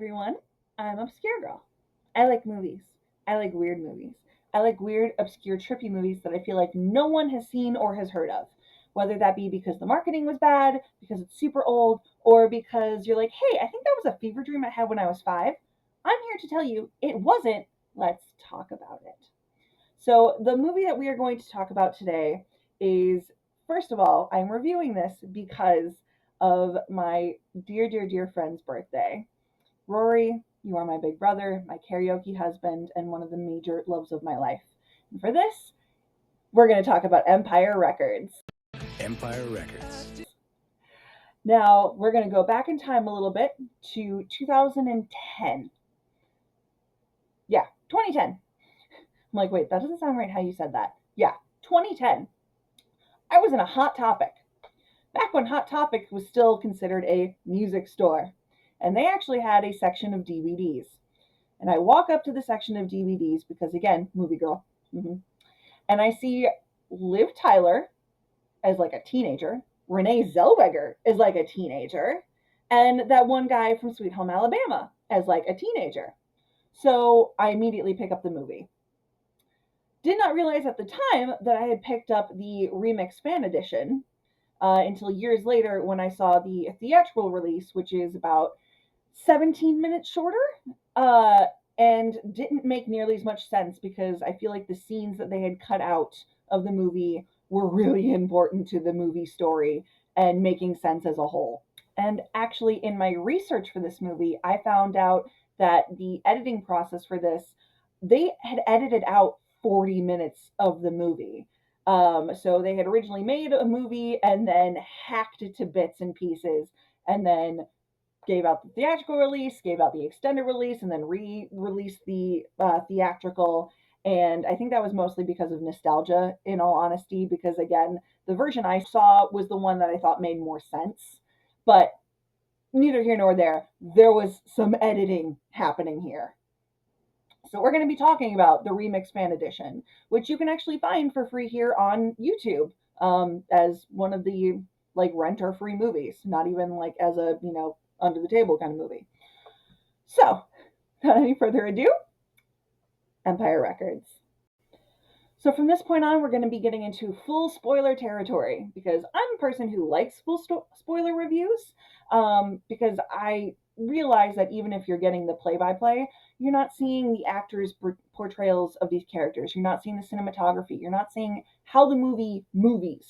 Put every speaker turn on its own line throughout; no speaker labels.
everyone. I'm Obscure Girl. I like movies. I like weird movies. I like weird, obscure, trippy movies that I feel like no one has seen or has heard of. Whether that be because the marketing was bad, because it's super old, or because you're like, hey, I think that was a fever dream I had when I was 5. I'm here to tell you it wasn't. Let's talk about it. So, the movie that we are going to talk about today is, first of all, I'm reviewing this because of my dear, dear, dear friend's birthday. Rory, you are my big brother, my karaoke husband, and one of the major loves of my life. And for this, we're going to talk about Empire Records.
Empire Records.
Now, we're going to go back in time a little bit to 2010. Yeah, 2010. I'm like, wait, that doesn't sound right how you said that. Yeah, 2010. I was in a Hot Topic. Back when Hot Topic was still considered a music store. And they actually had a section of DVDs. And I walk up to the section of DVDs because, again, movie girl. And I see Liv Tyler as like a teenager, Renee Zellweger is like a teenager, and that one guy from Sweet Home Alabama as like a teenager. So I immediately pick up the movie. Did not realize at the time that I had picked up the remix fan edition until years later when I saw the theatrical release, which is about 17 minutes shorter, uh, and didn't make nearly as much sense because I feel like the scenes that they had cut out of the movie were really important to the movie story and making sense as a whole. And actually, in my research for this movie, I found out that the editing process for this, they had edited out 40 minutes of the movie. So they had originally made a movie and then hacked it to bits and pieces and then gave out the theatrical release, gave out the extended release, and then re-released the theatrical. And I think that was mostly because of nostalgia, in all honesty, because again, the version I saw was the one that I thought made more sense. But neither here nor there. There was some editing happening here. So we're going to be talking about the Remix Fan Edition, which you can actually find for free here on YouTube as one of the like rent or free movies, not even like as a, under the table kind of movie. So, without any further ado, Empire Records. So from this point on, we're going to be getting into full spoiler territory because I'm a person who likes full spoiler reviews because I realize that even if you're getting the play-by-play, you're not seeing the actors' portrayals of these characters. You're not seeing the cinematography. You're not seeing how the movie movies.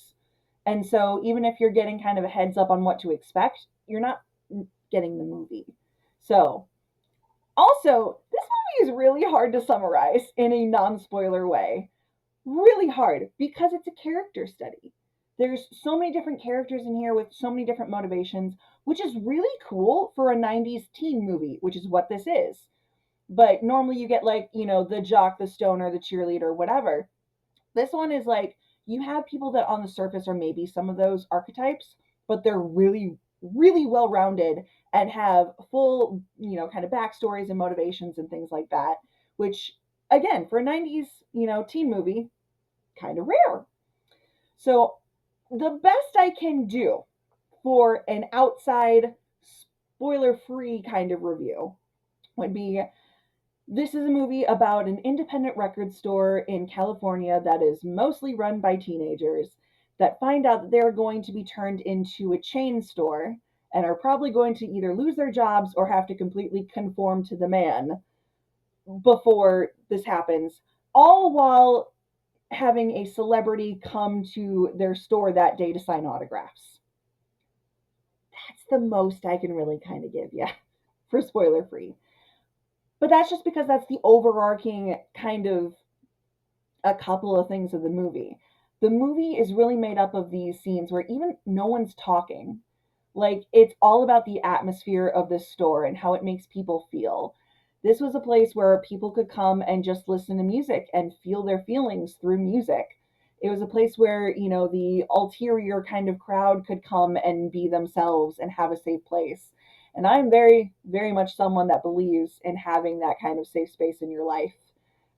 And so even if you're getting kind of a heads up on what to expect, you're not getting the movie. So also, this movie is really hard to summarize in a non-spoiler way, really hard because it's a character study. There's so many different characters in here with so many different motivations, which is really cool for a 90s teen movie, which is what this is. But normally you get like, the jock, the stoner, the cheerleader, whatever. This one is like you have people that on the surface are maybe some of those archetypes, but they're really, really well rounded and have full, kind of backstories and motivations and things like that, which again, for a 90s, teen movie, kind of rare. So, the best I can do for an outside, spoiler free kind of review would be this is a movie about an independent record store in California that is mostly run by teenagers that find out that they're going to be turned into a chain store and are probably going to either lose their jobs or have to completely conform to the man before this happens, all while having a celebrity come to their store that day to sign autographs. That's the most I can really kind of give you for spoiler free. But that's just because that's the overarching kind of a couple of things of the movie. The movie is really made up of these scenes where even no one's talking. Like, it's all about the atmosphere of this store and how it makes people feel. This was a place where people could come and just listen to music and feel their feelings through music. It was a place where, the ulterior kind of crowd could come and be themselves and have a safe place. And I'm very, very much someone that believes in having that kind of safe space in your life.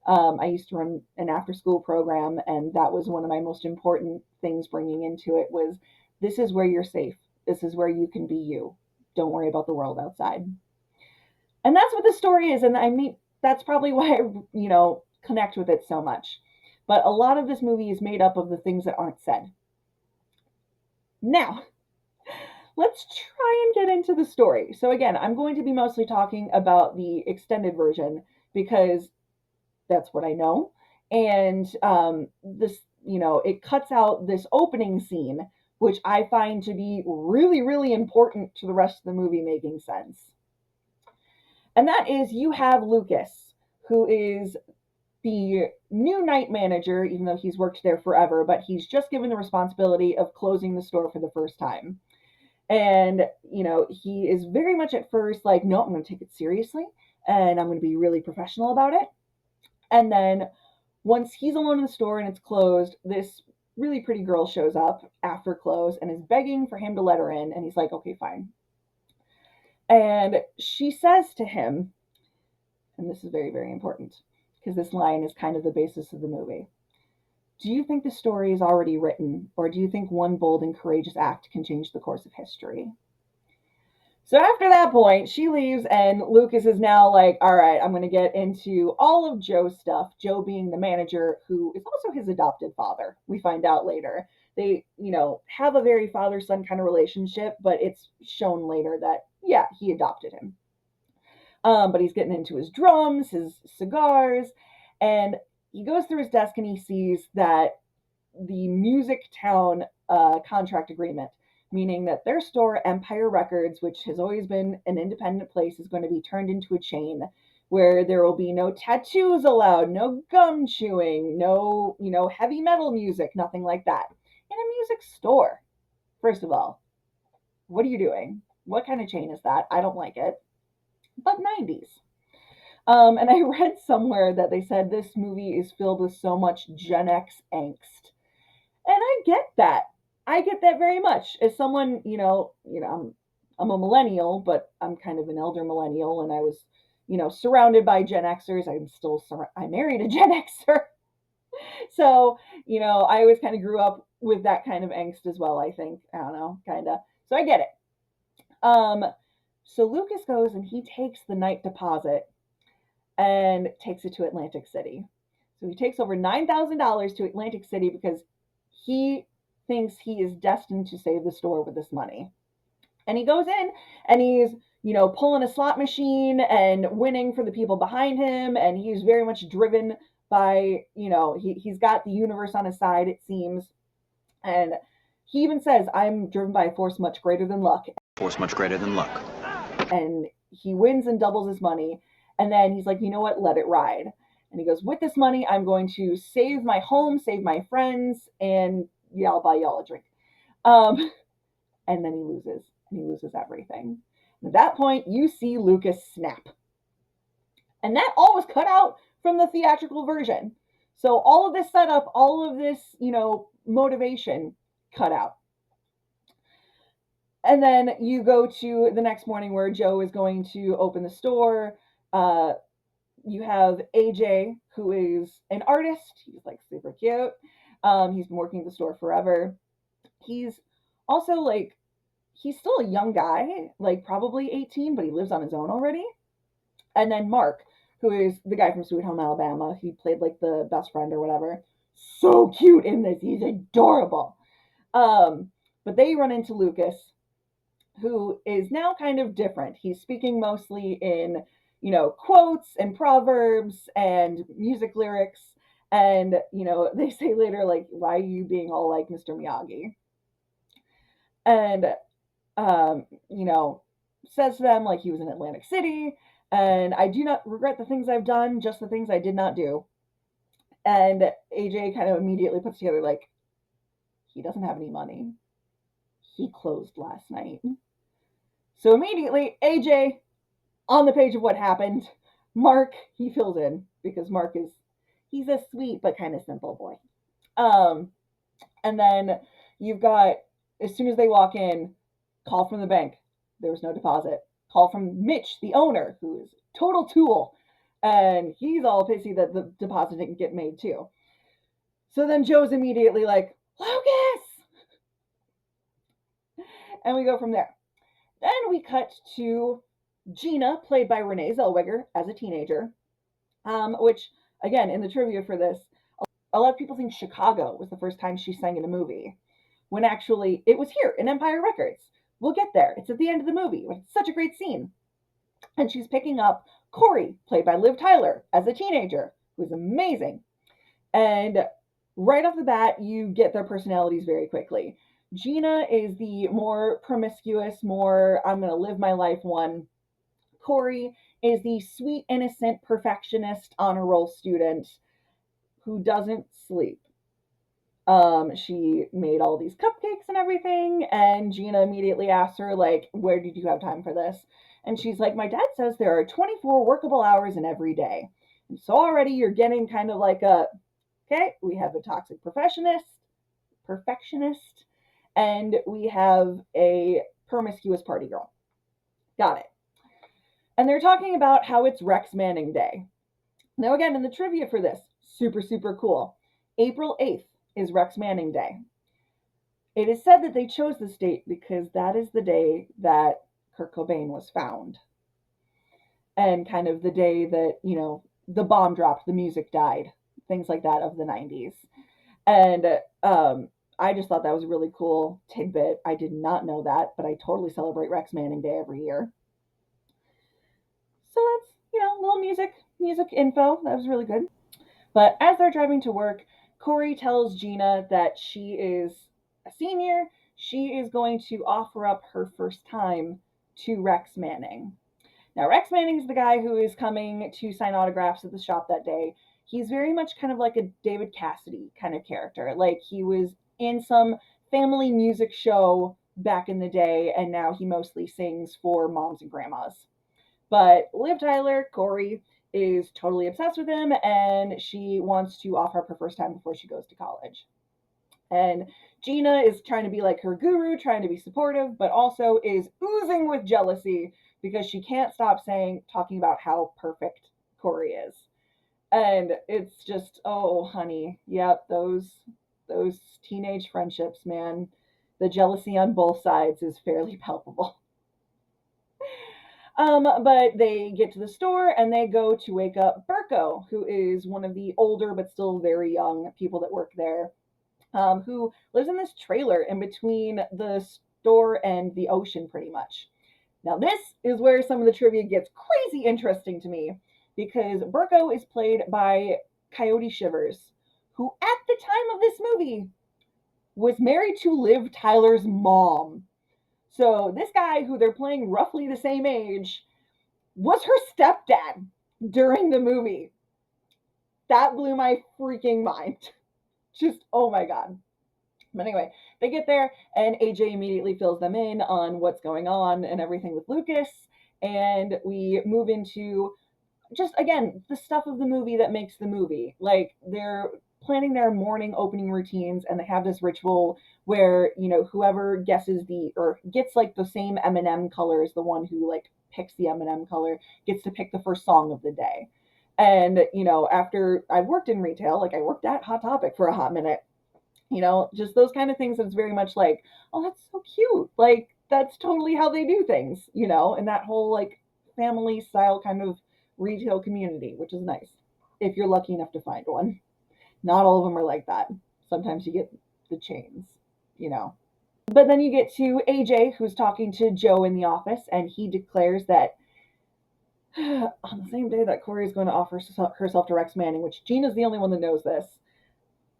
I used to run an after school program, and that was one of my most important things bringing into it was this is where you're safe. This is where you can be you. Don't worry about the world outside. And that's what the story is. And I mean, that's probably why I, connect with it so much. But a lot of this movie is made up of the things that aren't said. Now, let's try and get into the story. So, again, I'm going to be mostly talking about the extended version because that's what I know. And this, it cuts out this opening scene, which I find to be really, really important to the rest of the movie making sense. And that is you have Lucas, who is the new night manager, even though he's worked there forever, but he's just given the responsibility of closing the store for the first time. And, he is very much at first like, no, I'm going to take it seriously and I'm going to be really professional about it. And then once he's alone in the store and it's closed, this really pretty girl shows up after close and is begging for him to let her in. And he's like, okay, fine. And she says to him, and this is very, very important because this line is kind of the basis of the movie. Do you think the story is already written, or do you think one bold and courageous act can change the course of history? So after that point, she leaves, and Lucas is now like, all right, I'm going to get into all of Joe's stuff. Joe being the manager, who is also his adopted father, we find out later. They, have a very father son kind of relationship, but it's shown later that, yeah, he adopted him. But he's getting into his drums, his cigars, and he goes through his desk and he sees that the Music Town contract agreement, meaning that their store, Empire Records, which has always been an independent place, is going to be turned into a chain where there will be no tattoos allowed, no gum chewing, no, heavy metal music, nothing like that. In a music store, first of all, what are you doing? What kind of chain is that? I don't like it. But 90s. And I read somewhere that they said this movie is filled with so much Gen X angst. And I get that. I get that very much. As someone, I'm a millennial, but I'm kind of an elder millennial, and I was, surrounded by Gen Xers. I married a Gen Xer. So, I always kind of grew up with that kind of angst as well, I think. I don't know, kind of. So I get it. Um, so Lucas goes and he takes the night deposit and takes it to Atlantic City. So he takes over $9,000 to Atlantic City because he thinks he is destined to save the store with this money. And he goes in and he's, pulling a slot machine and winning for the people behind him. And he's very much driven by, he's got the universe on his side, it seems. And he even says, I'm driven by a force much greater than luck.
Force much greater than luck.
And he wins and doubles his money. And then he's like, you know what? Let it ride. And he goes, with this money, I'm going to save my home, save my friends, and yeah, I'll buy y'all a drink. Um, and then he loses. And he loses everything. And at that point, you see Lucas snap. And that all was cut out from the theatrical version. So all of this setup, all of this, motivation cut out. And then you go to the next morning where Joe is going to open the store. You have AJ, who is an artist. He's like super cute. He's been working at the store forever. He's also like, he's still a young guy, like probably 18, but he lives on his own already. And then Mark, who is the guy from Sweet Home Alabama. He played like the best friend or whatever. So cute in this. He's adorable. But they run into Lucas, who is now kind of different. He's speaking mostly in, quotes and proverbs and music lyrics. And, they say later, like, why are you being all like Mr. Miyagi? And, um, you know, says to them, like, he was in Atlantic City. And I do not regret the things I've done, just the things I did not do. And AJ kind of immediately puts together, like, he doesn't have any money. He closed last night. So immediately, AJ, on the page of what happened, Mark, he fills in because Mark he's a sweet but kind of simple boy. Um, and then you've got, as soon as they walk in, call from the bank. There was no deposit. Call from Mitch, the owner, who is total tool. And he's all pissy that the deposit didn't get made too. So then Joe's immediately like, Lucas! And we go from there. Then we cut to Gina, played by Renee Zellweger as a teenager, which, again, in the trivia for this, a lot of people think Chicago was the first time she sang in a movie, when actually it was here in Empire Records. We'll get there. It's at the end of the movie. It's such a great scene. And she's picking up Corey, played by Liv Tyler, as a teenager, who's amazing. And right off the bat, you get their personalities very quickly. Gina is the more promiscuous, more I'm going to live my life one. Corey is the sweet, innocent, perfectionist, honor roll student who doesn't sleep. She made all these cupcakes and everything, and Gina immediately asks her, like, where did you have time for this? And she's like, my dad says there are 24 workable hours in every day. And so already you're getting kind of like a, okay, we have a toxic perfectionist, and we have a promiscuous party girl. Got it. And they're talking about how it's Rex Manning Day. Now, again, in the trivia for this, super, super cool. April 8th is Rex Manning Day. It is said that they chose this date because that is the day that Kurt Cobain was found. And kind of the day that, the bomb dropped, the music died, things like that of the 90s. And I just thought that was a really cool tidbit. I did not know that, but I totally celebrate Rex Manning Day every year. So that's, a little music info. That was really good. But as they're driving to work, Corey tells Gina that she is a senior. She is going to offer up her first time to Rex Manning. Now, Rex Manning is the guy who is coming to sign autographs at the shop that day. He's very much kind of like a David Cassidy kind of character. Like, he was in some family music show back in the day, and now he mostly sings for moms and grandmas. But Liv Tyler, Corey, is totally obsessed with him, and she wants to offer up her first time before she goes to college. And Gina is trying to be like her guru, trying to be supportive, but also is oozing with jealousy because she can't stop talking about how perfect Corey is. And it's just, oh, honey, yep, those teenage friendships, man. The jealousy on both sides is fairly palpable. But they get to the store and they go to wake up Burko, who is one of the older but still very young people that work there, who lives in this trailer in between the store and the ocean, pretty much. Now, this is where some of the trivia gets crazy interesting to me because Burko is played by Coyote Shivers, who at the time of this movie was married to Liv Tyler's mom. So, this guy, who they're playing roughly the same age, was her stepdad during the movie. That blew my freaking mind. Just, oh my God. But anyway, they get there, and AJ immediately fills them in on what's going on and everything with Lucas. And we move into just, again, the stuff of the movie that makes the movie. Like, they're planning their morning opening routines, and they have this ritual where, whoever guesses or gets like the same M&M color as the one who like picks the M&M color gets to pick the first song of the day. And, after I've worked in retail, like I worked at Hot Topic for a hot minute, just those kind of things that's very much like, oh, that's so cute. Like, that's totally how they do things, and that whole like family style kind of retail community, which is nice if you're lucky enough to find one. Not all of them are like that. Sometimes you get the chains, you know. But then you get to AJ, who's talking to Joe in the office, and he declares that on the same day that Corey is going to offer herself to Rex Manning, which Gina's the only one that knows this,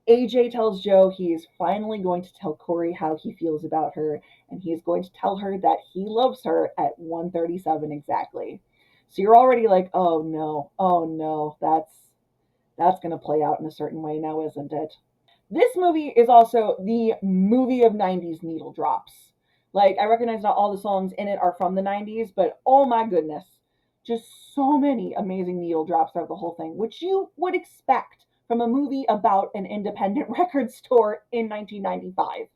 AJ tells Joe he's finally going to tell Corey how he feels about her, and he's going to tell her that he loves her at 1:37 exactly. So you're already like, oh no, that's going to play out in a certain way now, isn't it? This movie is also the movie of 90s needle drops. Like, I recognize not all the songs in it are from the 90s, but oh my goodness, just so many amazing needle drops throughout the whole thing, which you would expect from a movie about an independent record store in 1995.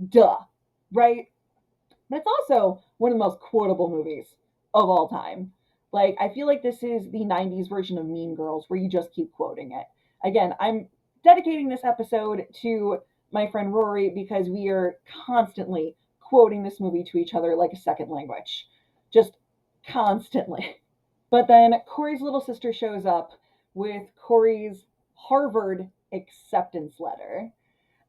Duh, right? But it's also one of the most quotable movies of all time. Like, I feel like this is the 90s version of Mean Girls, where you just keep quoting it. Again, I'm dedicating this episode to my friend Rory because we are constantly quoting this movie to each other like a second language. Just constantly. But then Corey's little sister shows up with Corey's Harvard acceptance letter.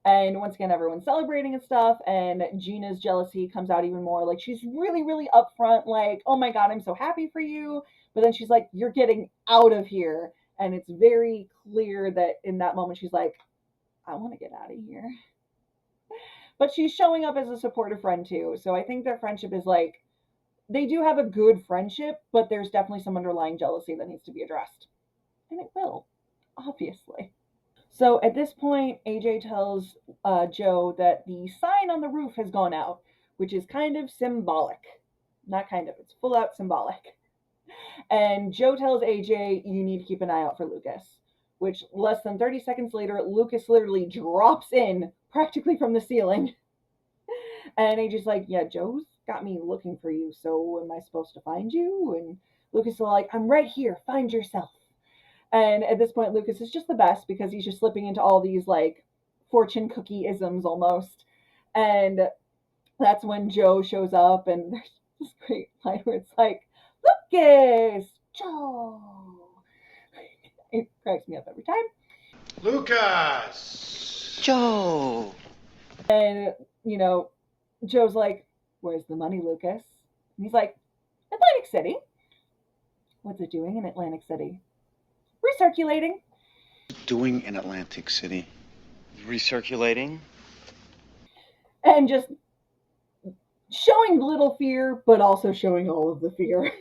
And once again, everyone's celebrating and stuff. And Gina's jealousy comes out even more. Like, she's really, really upfront, like, oh my God, I'm so happy for you. But then she's like, you're getting out of here. And it's very clear that in that moment, she's like, I want to get out of here. But she's showing up as a supportive friend too. So I think their friendship is like, they do have a good friendship, but there's definitely some underlying jealousy that needs to be addressed. And it will, obviously. So at this point, AJ tells Joe that the sign on the roof has gone out, which is kind of symbolic. Not kind of, it's full out symbolic. And Joe tells AJ, you need to keep an eye out for Lucas. Which less than 30 seconds later, Lucas literally drops in practically from the ceiling. And AJ's like, yeah, Joe's got me looking for you, so am I supposed to find you? And Lucas is like, I'm right here, find yourself. And at this point, Lucas is just the best because he's just slipping into all these like fortune cookie isms almost. And that's when Joe shows up, and there's this great line where it's like, Lucas, Joe. It cracks me up every time.
Lucas!
Joe!
And, you know, Joe's like, where's the money, Lucas? And he's like, Atlantic City. What's it doing in Atlantic City? Recirculating.
Doing in Atlantic City.
Recirculating?
And just showing little fear, but also showing all of the fear,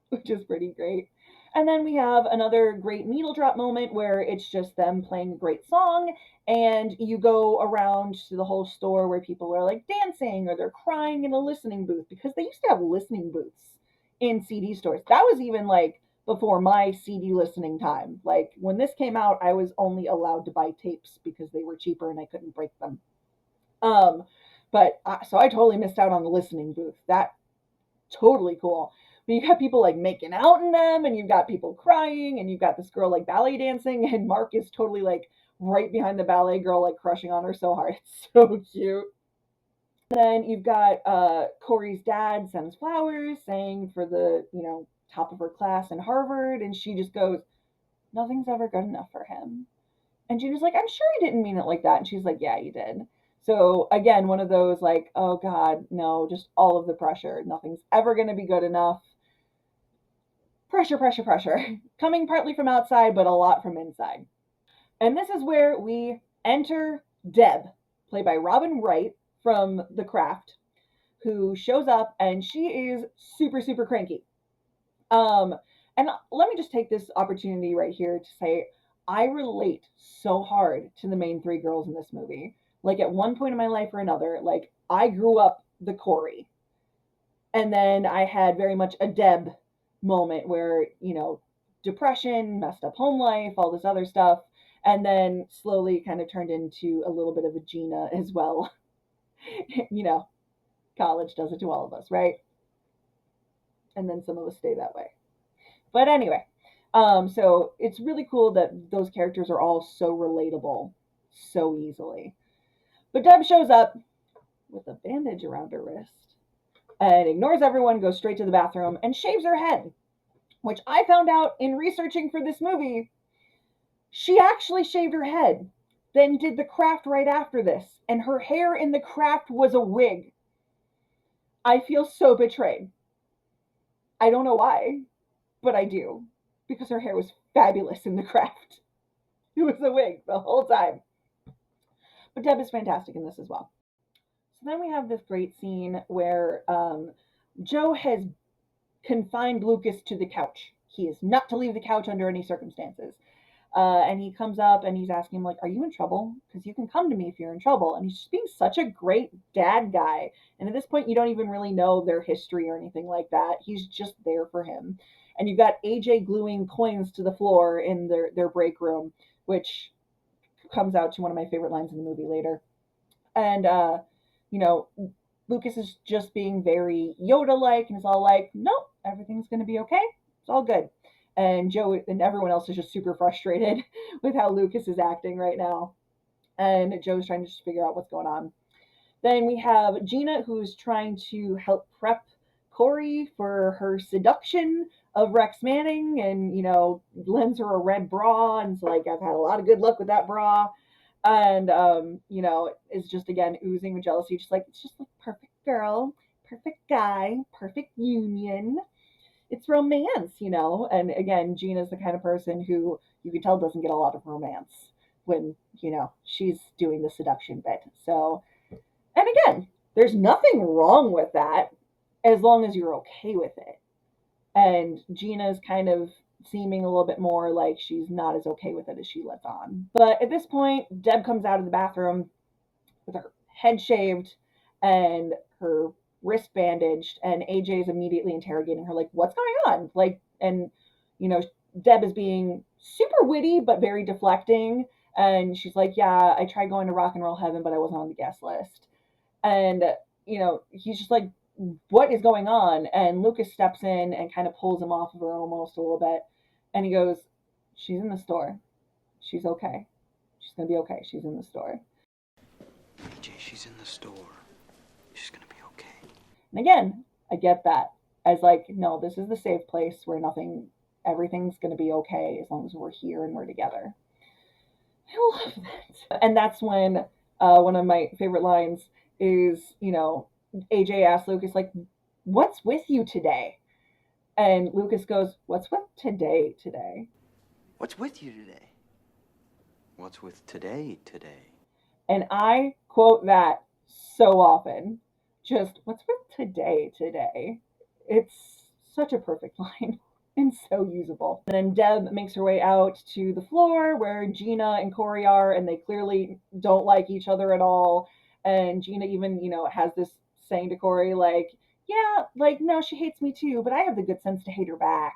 which is pretty great. And then we have another great needle drop moment where it's just them playing a great song, and you go around to the whole store where people are like dancing or they're crying in a listening booth because they used to have listening booths in CD stores. That was even like before my CD listening time. Like when this came out, I was only allowed to buy tapes because they were cheaper and I couldn't break them. Um, so I totally missed out on the listening booth. That totally cool. But you got people like making out in them, and you've got people crying, and you've got this girl like ballet dancing, and Mark is totally like right behind the ballet girl, like crushing on her so hard. It's so cute. Then you've got Corey's dad sends flowers, saying for the top of her class in Harvard, and she just goes, "Nothing's ever good enough for him." And Gina's like, I'm sure he didn't mean it like that. And she's like, yeah, you did. So again, one of those like, oh God, no, just all of the pressure. Nothing's ever going to be good enough. Pressure, pressure, pressure. Coming partly from outside, but a lot from inside. And this is where we enter Deb, played by Robin Wright from The Craft, who shows up and she is super, super cranky. Um, and let me just take this opportunity right here to say I relate so hard to the main three girls in this movie. Like at one point in my life or another, like I grew up the Corey. And then I had very much a Deb moment where, depression, messed up home life, all this other stuff. And then slowly kind of turned into a little bit of a Gina as well. you know, college does it to all of us, right? And then some of us stay that way. But anyway, so it's really cool that those characters are all so relatable so easily. But Deb shows up with a bandage around her wrist and ignores everyone, goes straight to the bathroom, and shaves her head, which I found out in researching for this movie. She actually shaved her head, then did the craft right after this, and her hair in the craft was a wig. I feel so betrayed. I don't know why, but I do, because her hair was fabulous in the craft. It was a wig the whole time. But Deb is fantastic in this as well. So then we have this great scene where Joe has confined Lucas to the couch. He is not to leave the couch under any circumstances. And he comes up and he's asking him, like, are you in trouble? Because you can come to me if you're in trouble. And he's just being such a great dad guy. And at this point, you don't even really know their history or anything like that. He's just there for him. And you've got AJ gluing coins to the floor in their break room, which comes out to one of my favorite lines in the movie later. And, you know, Lucas is just being very Yoda like and is all like, nope, everything's going to be okay. It's all good. And Joe and everyone else is just super frustrated with how Lucas is acting right now. And Joe's trying to just figure out what's going on. Then we have Gina, who's trying to help prep Corey for her seduction of Rex Manning and, lends her a red bra. And it's like, I've had a lot of good luck with that bra. And, is just, again, oozing with jealousy. Just like, it's just like perfect girl, perfect guy, perfect union. It's romance, And again, Gina's the kind of person who you can tell doesn't get a lot of romance when, she's doing the seduction bit. So, and again, there's nothing wrong with that as long as you're okay with it. And Gina's kind of seeming a little bit more like she's not as okay with it as she lets on. But at this point, Deb comes out of the bathroom with her head shaved and her wrist bandaged, and AJ's immediately interrogating her, like, what's going on? Like, and, Deb is being super witty, but very deflecting. And she's like, yeah, I tried going to rock and roll heaven, but I wasn't on the guest list. And, he's just like, what is going on? And Lucas steps in and kind of pulls him off of her almost a little bit. And he goes, she's in the store. She's okay. She's going to be okay. She's in the store.
AJ, she's in the store. She's gonna be okay.
And again, I get that. As like, no, this is the safe place where everything's going to be okay as long as we're here and we're together. I love that. And that's when one of my favorite lines is, AJ asks Lucas, like, what's with you today? And Lucas goes, what's with today?
What's with you today? What's with today?
And I quote that so often. Just, what's with today? It's such a perfect line and so usable. And then Deb makes her way out to the floor where Gina and Corey are, and they clearly don't like each other at all. And Gina even, has this saying to Corey, like, yeah, like, no, she hates me too, but I have the good sense to hate her back.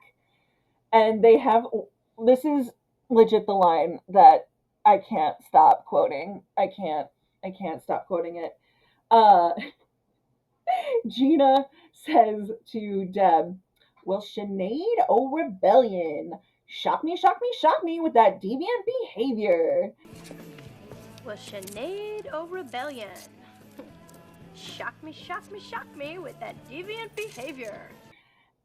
And this is legit the line that I can't stop quoting. I can't stop quoting it. Uh, Gina says to Deb, well, Sinead O'Rebellion. Shock me with that deviant behavior.
Well, Sinead O'Rebellion. Shock me with that deviant behavior.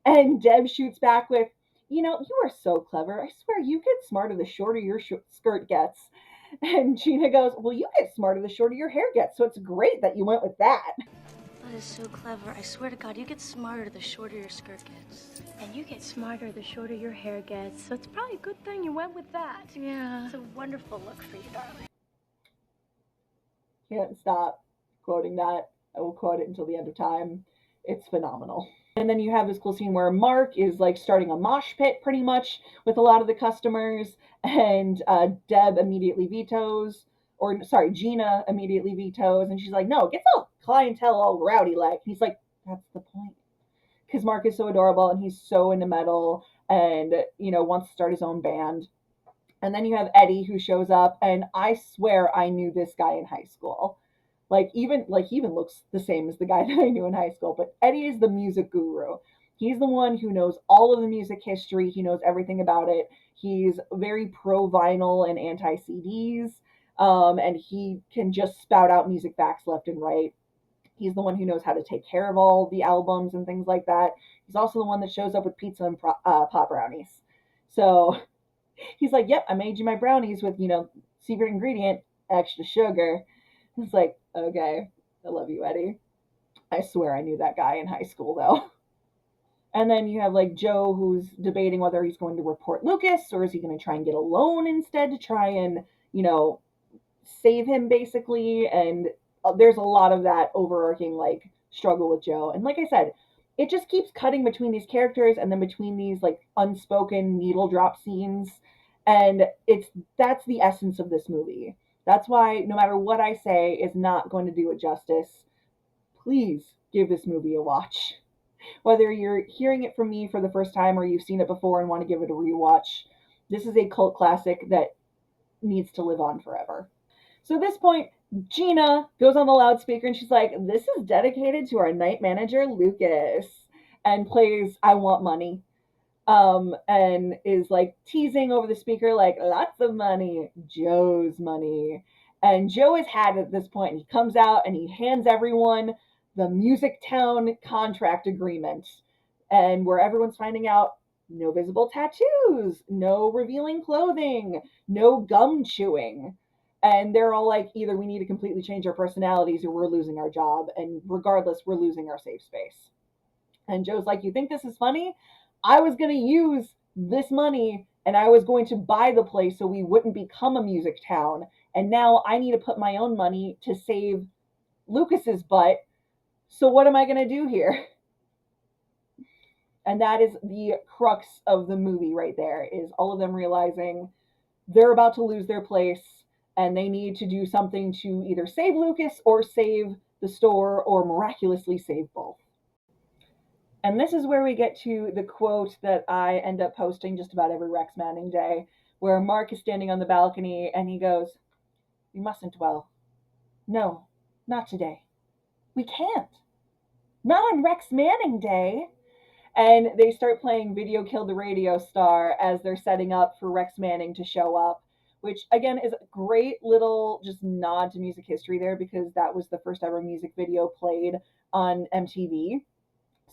And Deb shoots back with, you are so clever. I swear you get smarter the shorter your skirt gets. And Gina goes, well, you get smarter the shorter your hair gets, so it's great that you went with that.
That is so clever. I swear to God, you get smarter the shorter your skirt gets.
And you get smarter the shorter your hair gets, so it's probably a good thing you went with that.
Yeah.
It's a wonderful look for you, darling.
Can't stop quoting that. I will quote it until the end of time. It's phenomenal. And then you have this cool scene where Mark is like starting a mosh pit pretty much with a lot of the customers, and Gina immediately vetoes, and she's like, no, get the clientele all rowdy like. He's like, that's the point. Because Mark is so adorable and he's so into metal and, wants to start his own band. And then you have Eddie who shows up, and I swear I knew this guy in high school. He even looks the same as the guy that I knew in high school. But Eddie is the music guru. He's the one who knows all of the music history. He knows everything about it. He's very pro vinyl and anti CDs, and he can just spout out music facts left and right. He's the one who knows how to take care of all the albums and things like that. He's also the one that shows up with pizza and pot brownies. So he's like, yep, I made you my brownies with, secret ingredient, extra sugar. It's like, okay, I love you, Eddie. I swear I knew that guy in high school, though. And then you have like Joe, who's debating whether he's going to report Lucas or is he going to try and get a loan instead to try and, save him basically. And there's a lot of that overarching like struggle with Joe. And like I said, it just keeps cutting between these characters and then between these like unspoken needle drop scenes. And that's the essence of this movie. That's why no matter what I say is not going to do it justice. Please give this movie a watch. Whether you're hearing it from me for the first time or you've seen it before and want to give it a rewatch, this is a cult classic that needs to live on forever. So at this point, Gina goes on the loudspeaker and she's like, this is dedicated to our night manager, Lucas, and plays I Want Money. And is like teasing over the speaker, like, lots of money, Joe's money. And Joe is had at this point, and he comes out and he hands everyone the Music Town contract agreement, and where everyone's finding out no visible tattoos, no revealing clothing, no gum chewing. And they're all like, either we need to completely change our personalities or we're losing our job. And regardless, we're losing our safe space. And Joe's like, you think this is funny? I was going to use this money and I was going to buy the place so we wouldn't become a music town. And now I need to put my own money to save Lucas's butt. So what am I going to do here? And that is the crux of the movie right there, is all of them realizing they're about to lose their place and they need to do something to either save Lucas or save the store or miraculously save both. And this is where we get to the quote that I end up posting just about every Rex Manning day, where Mark is standing on the balcony and he goes, "We mustn't dwell. No, not today. We can't. Not on Rex Manning Day." And they start playing Video Killed the Radio Star as they're setting up for Rex Manning to show up, which again is a great little just nod to music history there, because that was the first ever music video played on MTV.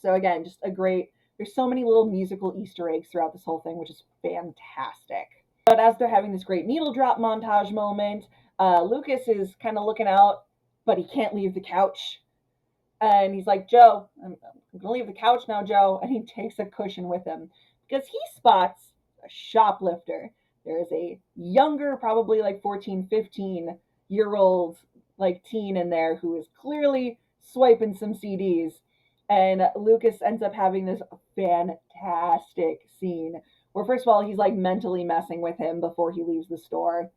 So again, just a great, there's so many little musical Easter eggs throughout this whole thing, which is fantastic. But as they're having this great needle drop montage moment, Lucas is kind of looking out, but he can't leave the couch. And he's like, "Joe, I'm going to leave the couch now, Joe." And he takes a cushion with him because he spots a shoplifter. There is a younger, probably like 14, 15-year old like teen in there who is clearly swiping some CDs. And Lucas ends up having this fantastic scene where, first of all, he's like mentally messing with him before he leaves the store,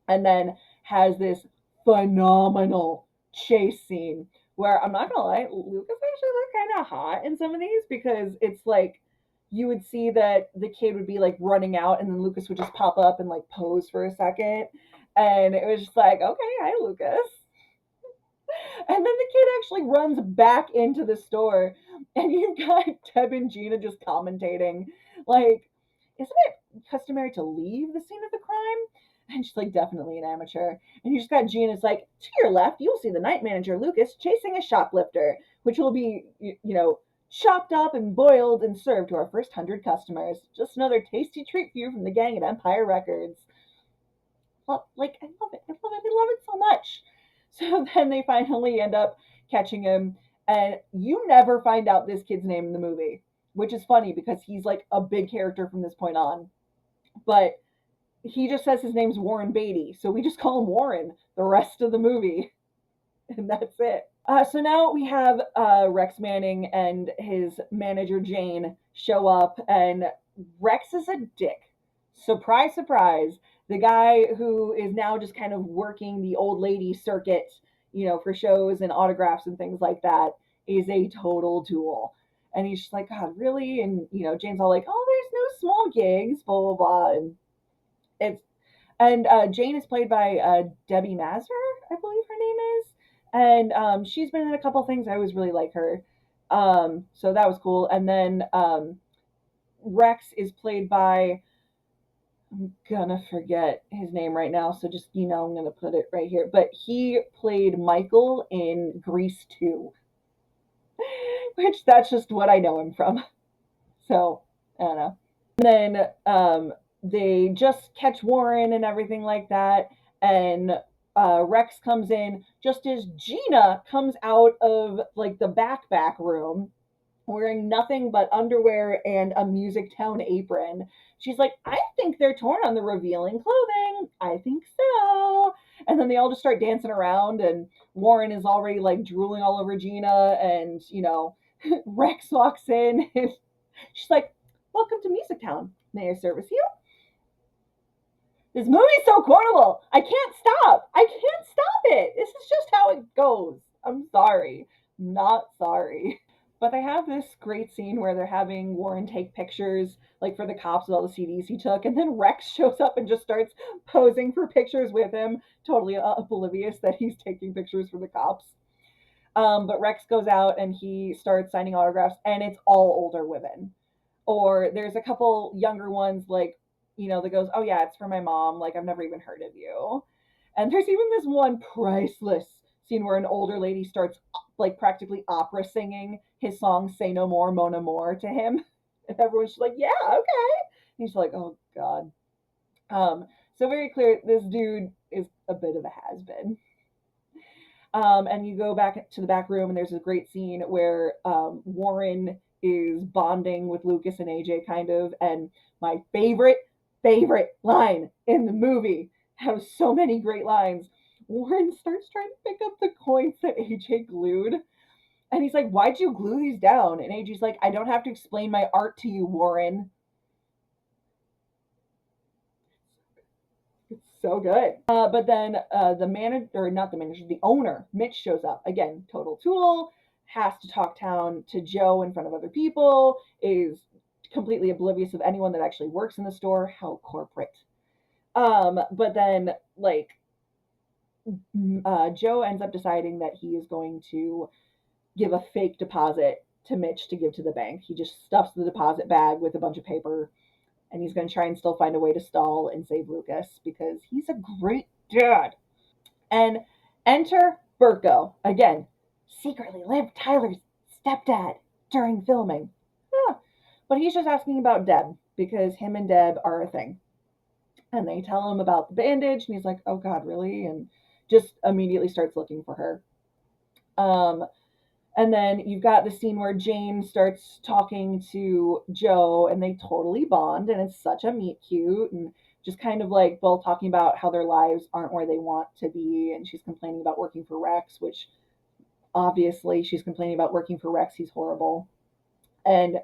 and then has this phenomenal chase scene where, I'm not gonna lie, Lucas actually looked kind of hot in some of these, because it's like you would see that the kid would be like running out and then Lucas would just pop up and like pose for a second, and it was just like, okay, hi Lucas. And then the kid actually runs back into the store, and you've got Deb and Gina just commentating, like, "Isn't it customary to leave the scene of the crime?" And she's like, "Definitely an amateur." And you just got Gina's like, "To your left, you'll see the night manager, Lucas, chasing a shoplifter, which will be, chopped up and boiled and served to our first 100 customers. Just another tasty treat for you from the gang at Empire Records." Like, I love it. I love it. I love it so much. So then they finally end up catching him, and you never find out this kid's name in the movie, which is funny because he's like a big character from this point on. But he just says his name's Warren Beatty, so we just call him Warren the rest of the movie, and that's it. So now we have Rex Manning and his manager Jane show up, and Rex is a dick. Surprise, surprise. The guy who is now just kind of working the old lady circuit, for shows and autographs and things like that, is a total tool. And he's just like, "God, really?" And, Jane's all like, "Oh, there's no small gigs, blah, blah, blah." And it's, and Jane is played by Debbie Mazur, I believe her name is. And she's been in a couple things. I always really like her. So that was cool. And then Rex is played by, I'm gonna forget his name right now, so just, I'm gonna put it right here. But he played Michael in Grease 2, which that's just what I know him from. So, I don't know. And then they just catch Warren and everything like that. And Rex comes in just as Gina comes out of like the back room wearing nothing but underwear and a Music Town apron. She's like, "I think they're torn on the revealing clothing. I think so." And then they all just start dancing around, and Warren is already like drooling all over Gina, and Rex walks in and she's like, "Welcome to Music Town. May I service you?" This movie's so quotable. I can't stop. I can't stop it. This is just how it goes. I'm sorry. Not sorry. But they have this great scene where they're having Warren take pictures, like for the cops with all the CDs he took, and then Rex shows up and just starts posing for pictures with him, totally oblivious that he's taking pictures for the cops. But Rex goes out and he starts signing autographs, and it's all older women. Or there's a couple younger ones, like, that goes, "Oh yeah, it's for my mom. Like, I've never even heard of you." And there's even this one priceless scene where an older lady starts like practically opera singing his song "Say No More, Mon Amour" to him, and everyone's just like, "Yeah, okay." And he's like, "Oh God." So very clear, this dude is a bit of a has been. And you go back to the back room, and there's a great scene where Warren is bonding with Lucas and AJ, kind of. And my favorite line in the movie has so many great lines. Warren starts trying to pick up the coins that AJ glued. And he's like, "Why'd you glue these down?" And AJ's like, "I don't have to explain my art to you, Warren." It's so good. But then the manager, or not the manager, the owner, Mitch, shows up. Again, total tool, has to talk down to Joe in front of other people, is completely oblivious of anyone that actually works in the store. How corporate. But then, like, Joe ends up deciding that he is going to give a fake deposit to Mitch to give to the bank. He just stuffs the deposit bag with a bunch of paper, and he's going to try and still find a way to stall and save Lucas because he's a great dad. And enter Burko again, secretly Liv Tyler's stepdad during filming. Yeah. But he's just asking about Deb because him and Deb are a thing. And they tell him about the bandage, and he's like, "Oh God, really?" And just immediately starts looking for her. Um, And then you've got the scene where Jane starts talking to Joe and they totally bond, and it's such a meet cute, and just kind of like both talking about how their lives aren't where they want to be, and she's complaining about working for Rex, which obviously she's complaining about working for Rex. He's horrible. And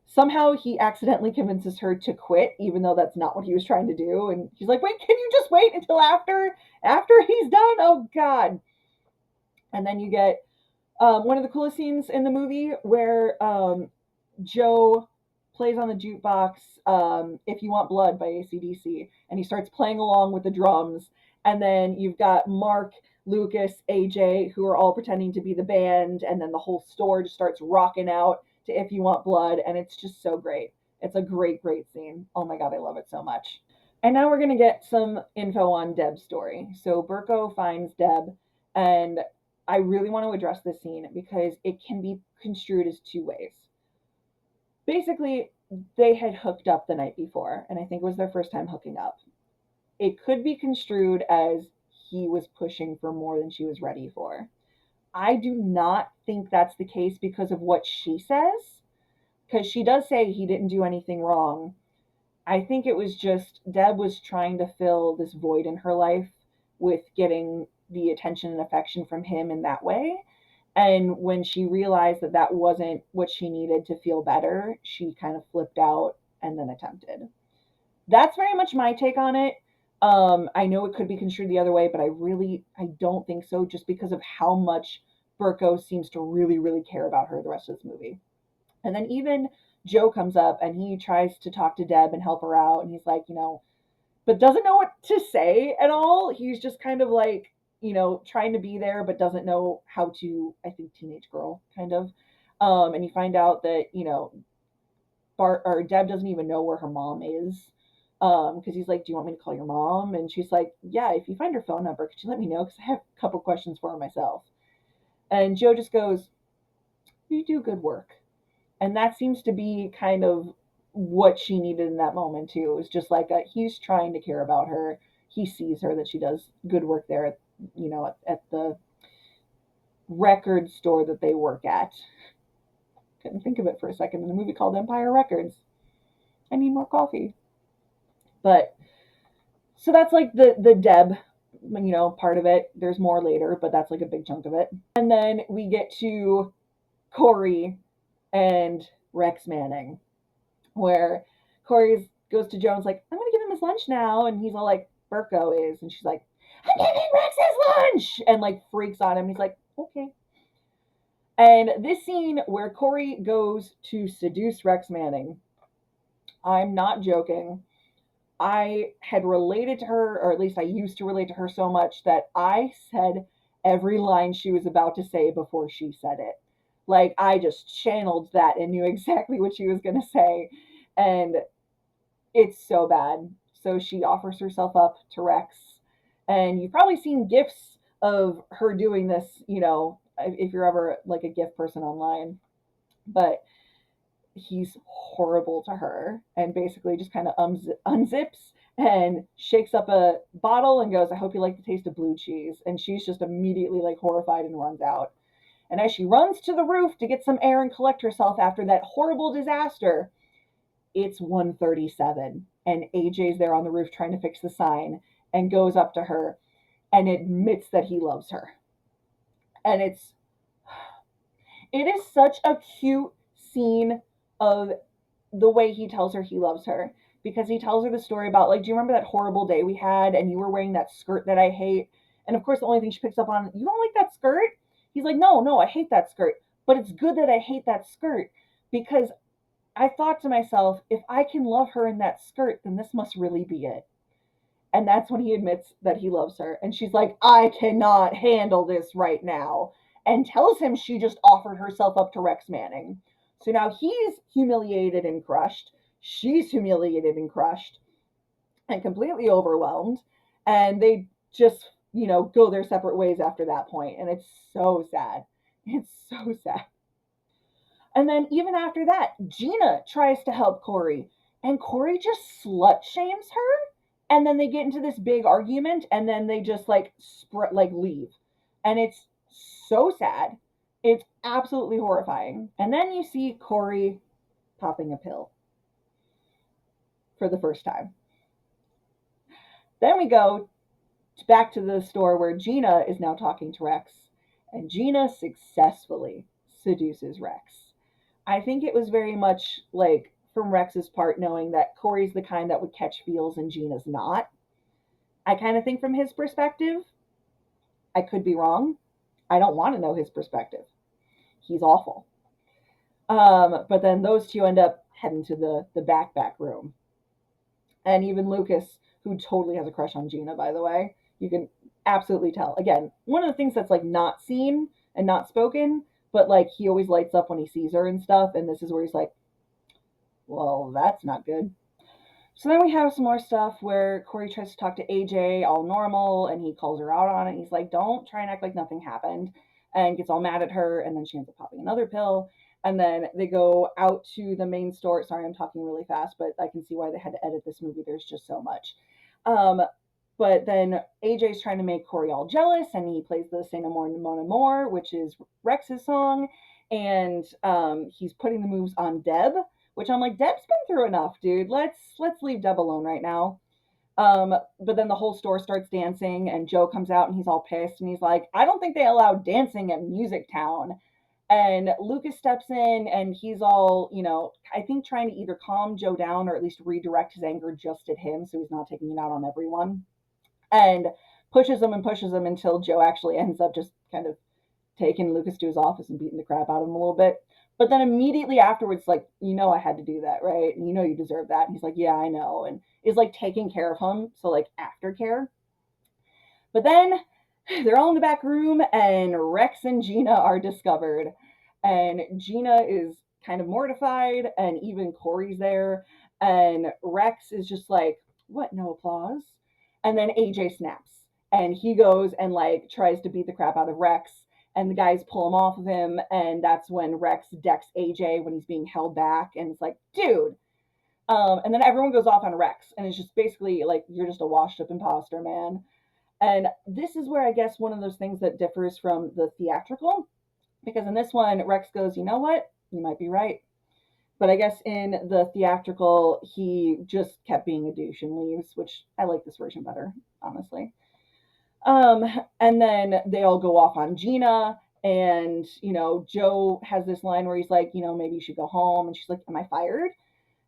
somehow he accidentally convinces her to quit, even though that's not what he was trying to do. And she's like, "Wait, can you just wait until after he's done? Oh God." And then you get one of the coolest scenes in the movie where Joe plays on the jukebox "If You Want Blood" by AC/DC, and he starts playing along with the drums. And then you've got Mark, Lucas, AJ, who are all pretending to be the band, and then the whole store just starts rocking out to "If You Want Blood," and it's just so great. It's a great scene. Oh my God, I love it so much. And now we're going to get some info on Deb's story. So Burko finds Deb, and I really want to address this scene because it can be construed as two ways. Basically, they had hooked up the night before, and I think it was their first time hooking up. It could be construed as he was pushing for more than she was ready for. I do not think that's the case because of what she says, because she does say he didn't do anything wrong. I think it was just Deb was trying to fill this void in her life with getting the attention and affection from him in that way. And when she realized that that wasn't what she needed to feel better, she kind of flipped out and then attempted. That's very much my take on it. I know it could be construed the other way, but I don't think so, just because of how much Burko seems to really care about her the rest of this movie. And then even Joe comes up and he tries to talk to Deb and help her out. And he's like, but doesn't know what to say at all. He's just kind of like, trying to be there, but doesn't know how to, I think, teenage girl kind of. And you find out that, Bart or Deb doesn't even know where her mom is. Because he's like, "Do you want me to call your mom?" And she's like, "Yeah, if you find her phone number, could you let me know? Because I have a couple questions for her myself." And Joe just goes, "You do good work." And that seems to be kind of what she needed in that moment too. It was just like he's trying to care about her. He sees her that she does good work there at, at the record store that they work at. Couldn't think of it for a second in a movie called Empire Records. I need more coffee. But so that's like the Deb, part of it. There's more later, but that's like a big chunk of it. And then we get to Corey and Rex Manning, where Corey goes to Jones like, "I'm gonna give him his lunch now," and he's all like, "Burko is," and she's like, "I'm giving Rex his lunch," and like freaks on him. He's like, "Okay." And this scene where Corey goes to seduce Rex Manning, I'm not joking. I had related to her, or at least I used to relate to her so much that I said every line she was about to say before she said it. Like I just channeled that and knew exactly what she was going to say. And it's so bad. So she offers herself up to Rex. And you've probably seen gifs of her doing this, if you're ever like a GIF person online, but he's horrible to her and basically just kind of unzips and shakes up a bottle and goes, I hope you like the taste of blue cheese. And she's just immediately like horrified and runs out. And as she runs to the roof to get some air and collect herself after that horrible disaster, it's 1:37 and AJ's there on the roof trying to fix the sign and goes up to her and admits that he loves her. And it is such a cute scene of the way he tells her he loves her, because he tells her the story about, like, do you remember that horrible day we had and you were wearing that skirt that I hate? And of course the only thing she picks up on, you don't like that skirt? He's like, no, I hate that skirt, but it's good that I hate that skirt, because I thought to myself, if I can love her in that skirt, then this must really be it. And that's when he admits that he loves her. And she's like, I cannot handle this right now. And tells him she just offered herself up to Rex Manning. So now he's humiliated and crushed. She's humiliated and crushed and completely overwhelmed. And they just, go their separate ways after that point. And it's so sad. It's so sad. And then even after that, Gina tries to help Corey, and Corey just slut shames her. And then they get into this big argument, and then they just like leave, and it's so sad. It's absolutely horrifying. And then you see Corey popping a pill for the first time. Then we go back to the store where Gina is now talking to Rex, and Gina successfully seduces Rex. I think it was very much like from Rex's part, knowing that Corey's the kind that would catch feels and Gina's not. I kind of think from his perspective. I could be wrong. I don't want to know his perspective. He's awful. But then those two end up heading to the back room. And even Lucas, who totally has a crush on Gina, by the way, you can absolutely tell. Again, one of the things that's like not seen and not spoken, but like he always lights up when he sees her and stuff. And this is where he's like, well, that's not good. So then we have some more stuff where Corey tries to talk to AJ, all normal, and he calls her out on it. He's like, don't try and act like nothing happened, and gets all mad at her, and then she ends up popping another pill. And then they go out to the main store. Sorry, I'm talking really fast, but I can see why they had to edit this movie. There's just so much. Um, but then AJ's trying to make Corey all jealous, and he plays the Say No More, No More, No More, which is Rex's song. And he's putting the moves on Deb, which I'm like, Deb's been through enough, dude. Let's leave Deb alone right now. But then the whole store starts dancing, and Joe comes out and he's all pissed, and he's like, I don't think they allow dancing at Music Town. And Lucas steps in, and he's all, I think trying to either calm Joe down or at least redirect his anger just at him so he's not taking it out on everyone. And pushes him until Joe actually ends up just kind of taking Lucas to his office and beating the crap out of him a little bit. But then immediately afterwards, like, I had to do that, right? And you deserve that. And he's like, yeah, I know. And is like taking care of him. So like aftercare. But then they're all in the back room and Rex and Gina are discovered. And Gina is kind of mortified, and even Corey's there. And Rex is just like, what, no applause? And then AJ snaps. And he goes and like tries to beat the crap out of Rex. And the guys pull him off of him. And that's when Rex decks AJ when he's being held back. And it's like, dude. And then everyone goes off on Rex. And it's just basically like, you're just a washed up imposter, man. And this is where I guess one of those things that differs from the theatrical, because in this one, Rex goes, you know what? You might be right. But I guess in the theatrical, he just kept being a douche and leaves, which I like this version better, honestly. Um, and then they all go off on Gina, and Joe has this line where he's like, maybe you should go home, and she's like, am I fired?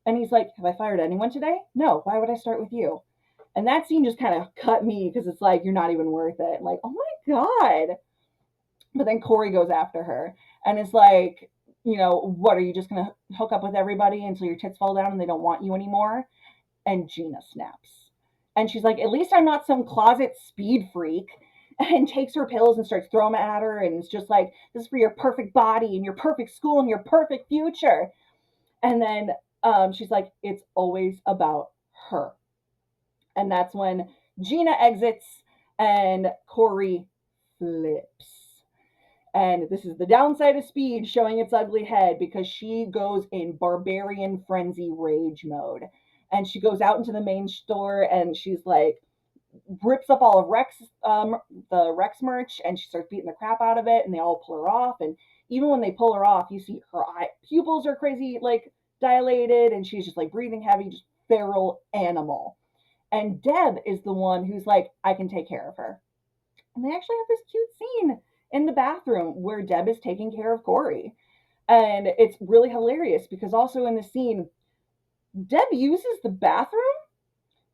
And he's like, have I fired anyone today? No. Why would I start with you? And that scene just kind of cut me, because it's like, you're not even worth it. Like, oh my God. But then Corey goes after her and is like, what, are you just going to hook up with everybody until your tits fall down and they don't want you anymore? And Gina snaps. And she's like, at least I'm not some closet speed freak. And takes her pills and starts throwing them at her. And it's just like, this is for your perfect body and your perfect school and your perfect future. And then she's like, it's always about her. And that's when Gina exits and Corey flips. And this is the downside of speed showing its ugly head because she goes in barbarian frenzy rage mode. And she goes out into the main store and she's like, rips up all of the Rex merch, and she starts beating the crap out of it, and they all pull her off. And even when they pull her off, you see her pupils are crazy, like dilated, and she's just like breathing heavy, just feral animal. And Deb is the one who's like, I can take care of her. And they actually have this cute scene in the bathroom where Deb is taking care of Corey. And it's really hilarious because also in the scene, Deb uses the bathroom,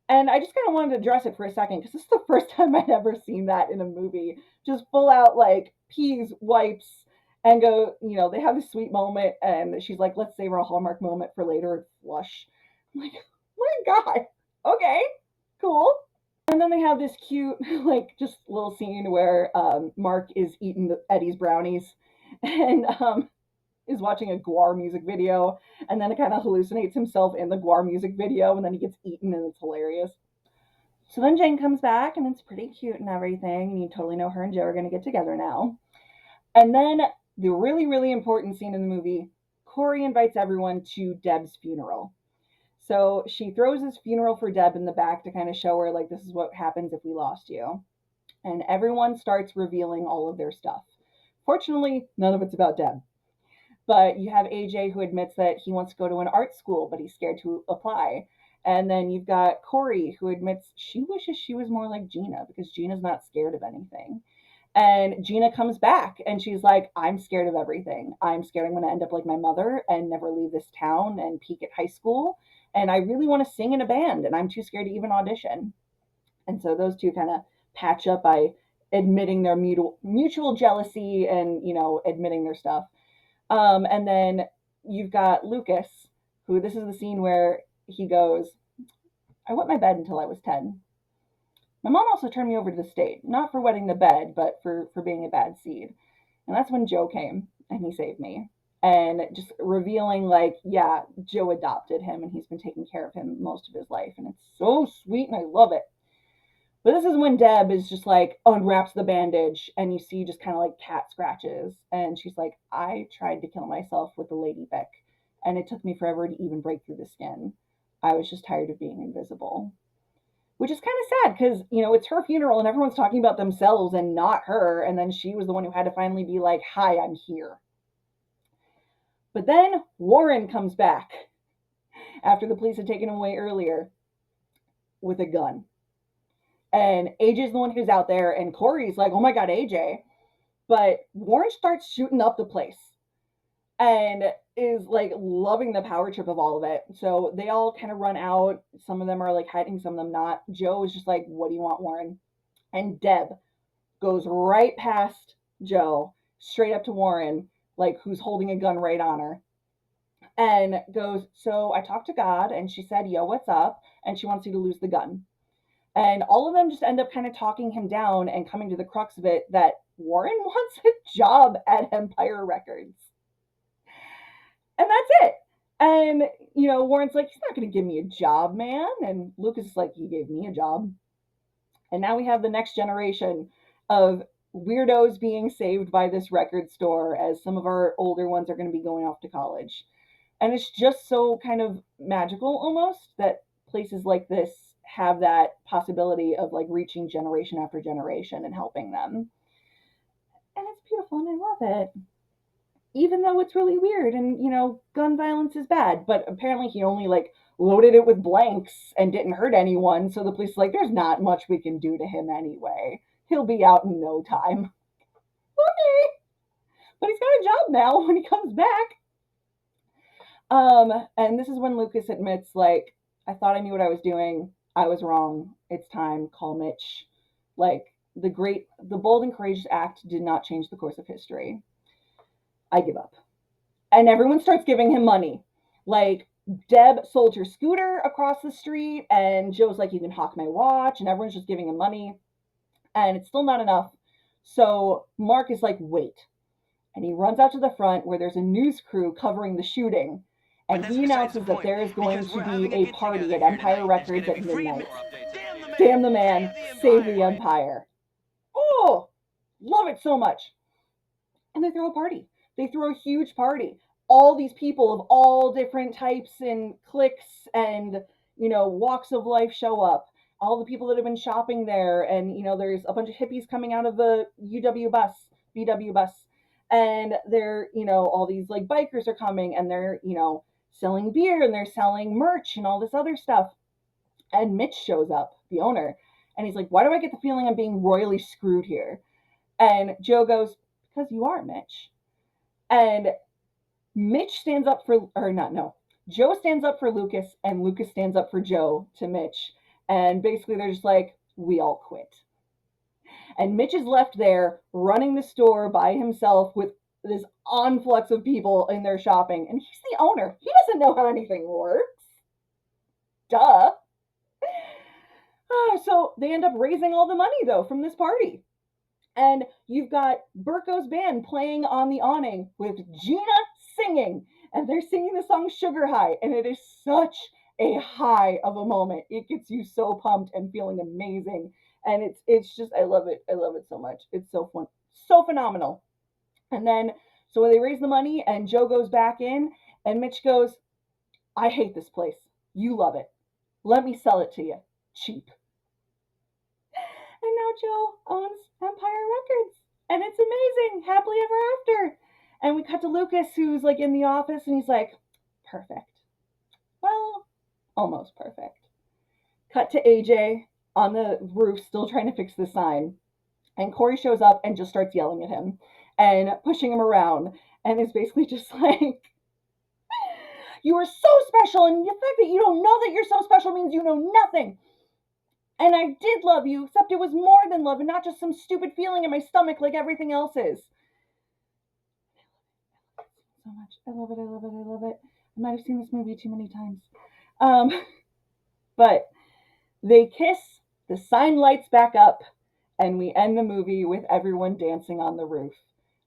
and I just kind of wanted to address it for a second because this is the first time I'd ever seen that in a movie. Just full out like peas, wipes, and go, they have this sweet moment, and she's like, let's save our Hallmark moment for later and flush. I'm like, my God, okay, cool. And then they have this cute, like, just little scene where Mark is eating Eddie's brownies and is watching a Guar music video, and then it kind of hallucinates himself in the Guar music video, and then he gets eaten, and it's hilarious. So then Jane comes back, and it's pretty cute and everything, and you totally know her and Joe are going to get together now. And then the really, really important scene in the movie, Corey invites everyone to Deb's funeral. So she throws this funeral for Deb in the back to kind of show her, like, this is what happens if we lost you. And everyone starts revealing all of their stuff. Fortunately, none of it's about Deb. But you have AJ who admits that he wants to go to an art school, but he's scared to apply. And then you've got Corey who admits she wishes she was more like Gina because Gina's not scared of anything. And Gina comes back and she's like, I'm scared of everything. I'm scared I'm going to end up like my mother and never leave this town and peak at high school. And I really want to sing in a band and I'm too scared to even audition. And so those two kind of patch up by admitting their mutual jealousy and, admitting their stuff. And then you've got Lucas, who this is the scene where he goes, I wet my bed until I was 10. My mom also turned me over to the state, not for wetting the bed, but for being a bad seed. And that's when Joe came and he saved me. And just revealing, like, yeah, Joe adopted him and he's been taking care of him most of his life. And it's so sweet and I love it. But this is when Deb is just like unwraps the bandage and you see just kind of like cat scratches. And she's like, I tried to kill myself with the Lady Bic and it took me forever to even break through the skin. I was just tired of being invisible. Which is kind of sad because, it's her funeral and everyone's talking about themselves and not her. And then she was the one who had to finally be like, hi, I'm here. But then Warren comes back after the police had taken him away earlier with a gun. And AJ's the one who's out there, and Corey's like, oh my God, AJ. But Warren starts shooting up the place and is like loving the power trip of all of it. So they all kind of run out. Some of them are like hiding, some of them not. Joe is just like, what do you want, Warren? And Deb goes right past Joe, straight up to Warren, like who's holding a gun right on her. And goes, so I talked to God and she said, yo, what's up? And she wants you to lose the gun. And all of them just end up kind of talking him down and coming to the crux of it that Warren wants a job at Empire Records. And that's it. And, Warren's like, he's not going to give me a job, man. And Lucas is like, he gave me a job. And now we have the next generation of weirdos being saved by this record store as some of our older ones are going to be going off to college. And it's just so kind of magical almost that places like this have that possibility of like reaching generation after generation and helping them. And it's beautiful and I love it. Even though it's really weird and, gun violence is bad, but apparently he only like loaded it with blanks and didn't hurt anyone. So the police is like, there's not much we can do to him anyway. He'll be out in no time. Okay. But he's got a job now when he comes back. And this is when Lucas admits, like, I thought I knew what I was doing. I was wrong. It's time. Call Mitch. Like, the bold and courageous act did not change the course of history. I give up. And everyone starts giving him money. Like, Deb sold her scooter across the street, and Joe's like, you can hawk my watch, and everyone's just giving him money. And it's still not enough. So Mark is like, wait. And he runs out to the front where there's a news crew covering the shooting. And he announces that there is going to be a party at Empire Records at midnight. Damn the man, save the Empire. Oh, love it so much. and they throw a party. They throw a huge party. All these people of all different types and cliques and, walks of life show up. All the people that have been shopping there, and, there's a bunch of hippies coming out of the BW bus, and they're, all these like bikers are coming, and they're, selling beer, and they're selling merch and all this other stuff. And Mitch shows up, the owner, and he's like, "Why do I get the feeling I'm being royally screwed here?" And Joe goes, "Because you are, Mitch." And Mitch stands up for, or not, no, Joe stands up for Lucas, and Lucas stands up for Joe to Mitch. And basically, they're just like, "We all quit." And Mitch is left there running the store by himself with this influx of people in there shopping. And he's the owner. He doesn't know how anything works. Duh. So they end up raising all the money, though, from this party. And you've got Burko's band playing on the awning with Gina singing. And they're singing the song Sugar High. And it is such a high of a moment. It gets you so pumped and feeling amazing. And it's just, I love it. I love it so much. It's so fun. So phenomenal. And then, so they raise the money and Joe goes back in and Mitch goes, "I hate this place. You love it. Let me sell it to you. Cheap." And now Joe owns Empire Records. And it's amazing. Happily ever after. And we cut to Lucas, who's like in the office, and he's like, "Perfect." Well, almost perfect. Cut to AJ on the roof, still trying to fix the sign. And Corey shows up and just starts yelling at him and pushing him around. And is basically just like, "You are so special. And the fact that you don't know that you're so special means you know nothing. And I did love you, except it was more than love and not just some stupid feeling in my stomach like everything else is." So much. I love it. I love it. I love it. I might have seen this movie too many times. Um, but they kiss, the sign lights back up, and we end the movie with everyone dancing on the roof,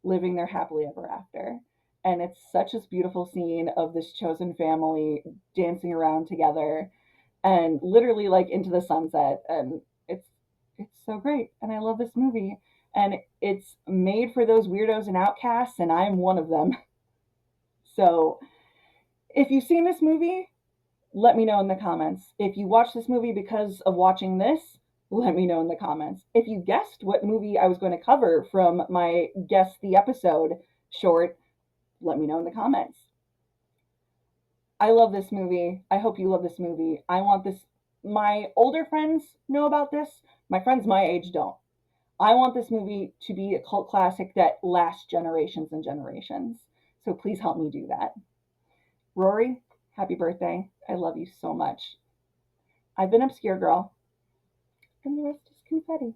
living their happily ever after. And it's such a beautiful scene of this chosen family dancing around together and literally like into the sunset. And it's so great. And I love this movie. And it's made for those weirdos and outcasts, and I'm one of them. So if you've seen this movie, let me know in the comments. If you watched this movie because of watching this, let me know in the comments. If you guessed what movie I was going to cover from my Guess the Episode short, let me know in the comments. I love this movie. I hope you love this movie. I want this. My older friends know about this. My friends my age don't. I want this movie to be a cult classic that lasts generations and generations. So please help me do that. Rory, happy birthday. I love you so much. I've been Obscure Girl, and the rest is confetti.